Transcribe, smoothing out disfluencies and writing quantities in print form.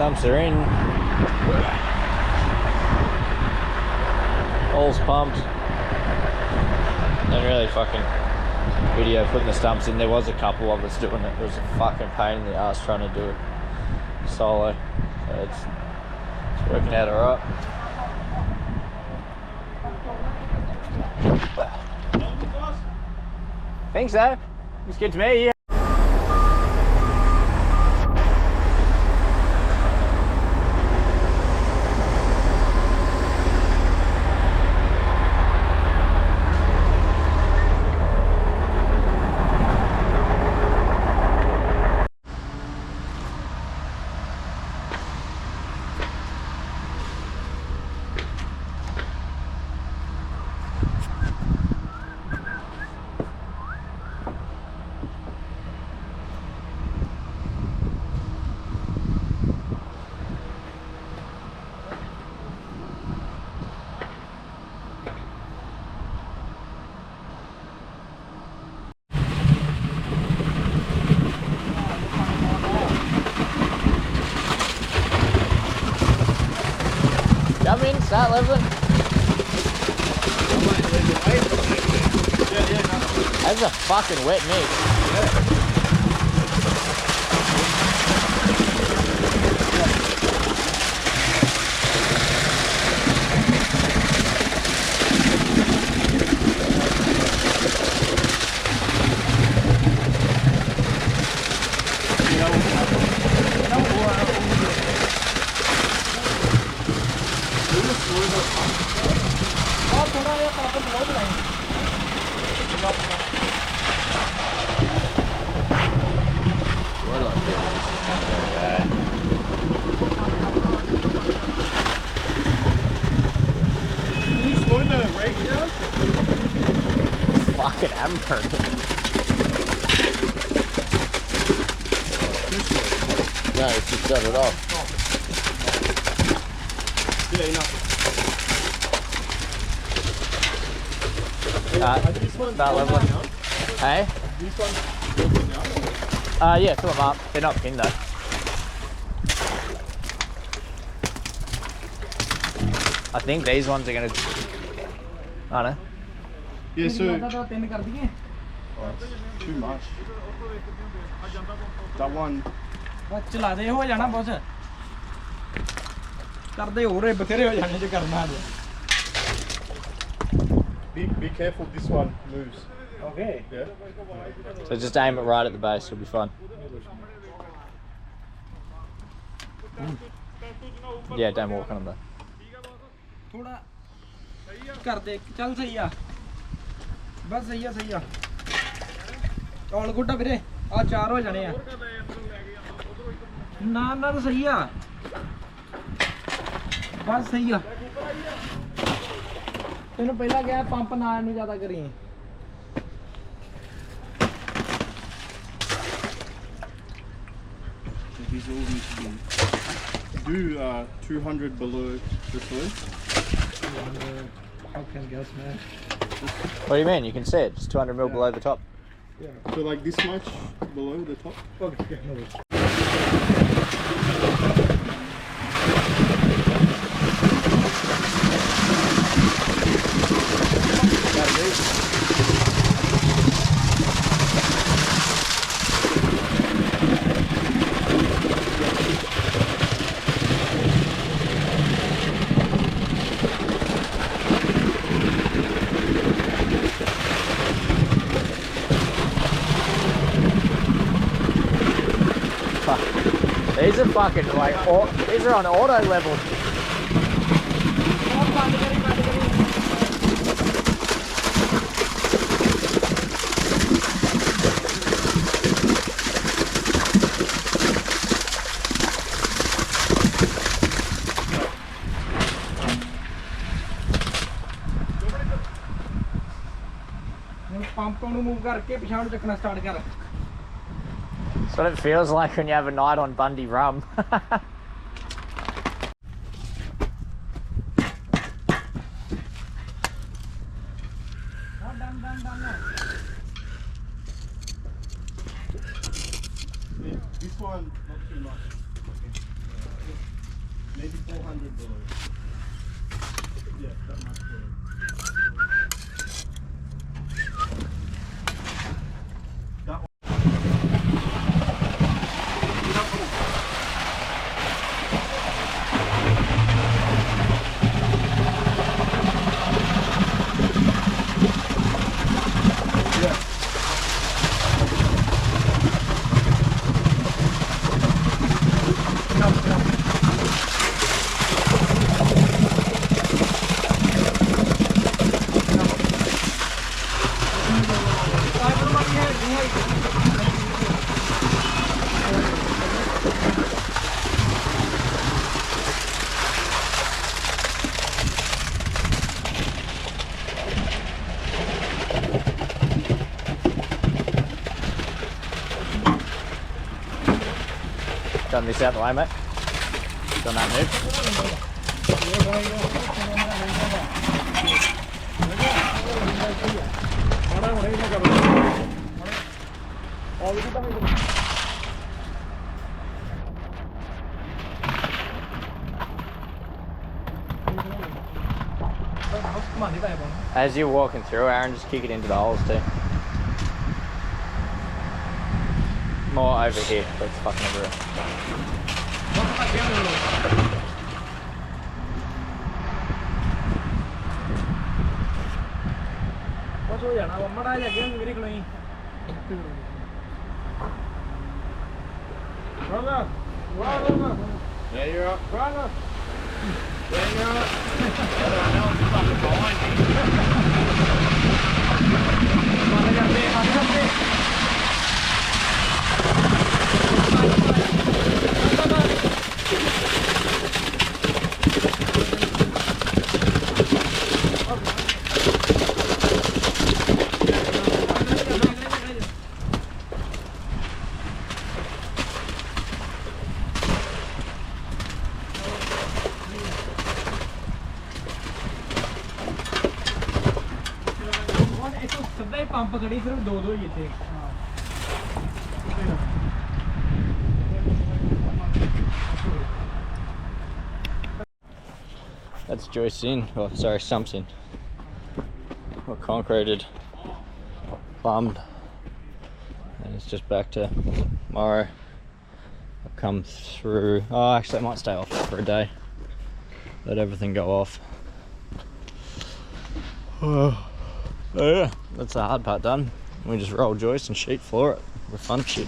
Stumps are in. All's pumped. Don't really fucking video putting the stumps in. There was a couple of us doing it. It was a fucking pain in the ass trying to do it solo. So it's working out alright. Think so. Looks good to me, yeah. Come in, start leveling. That's a fucking wet mix. Fucking hammered. No, it's just shut it off. Yeah, enough. Start leveling. Hey? These ones down? Yeah, fill them up. They're not pinned though. I think these ones are gonna. I don't know. Yeah, so oh, it's too much. That one. चला दे हो जाना बस कर दे हो रहे बतेरे हो जाने जो करना है Be careful, this one moves. Okay. Yeah. So just aim it right at the base, it'll be fine. Yeah, don't walk on them though. थोड़ा कर दे चल सही है बस सही है ऑल गुड वीरे आ चार हो जाने हैं ना ना तो सही है बस सही है तेन पहला क्या पंप ना इन्नू ज्यादा करी These all need to be. Do 200 below the floor. How can guess, man? What do you mean? You can see it, just 200 mil below the top. Yeah. So like this much below the top. Okay, no worries. These are fucking like, these are on auto level. Pump ਨੂੰ move करके पिछाड़ ਚੱਕਣਾ start कर That's what it feels like when you have a night on Bundy rum. This one, not too much. Okay. Maybe 400 below. Yeah, that much below. That one. Done this out the way, mate. Done that move. As you're walking through, Aaron, just kick it into the holes too. More over here, but it's fucking everywhere. कुछ हो जाना बड़ा लगे मेरे को नहीं Yeah, you're up. brother Yeah, you're up. माने जाते पंप खड़ी सिर्फ दो ही थे That's joist in, oh sorry, stumps in. Or concreted, plumbed, and it's just back to Morrow. I'll come through, oh actually I might stay off for a day. Let everything go off. Oh yeah, that's the hard part done. We just roll joist and sheet floor it with fun shit.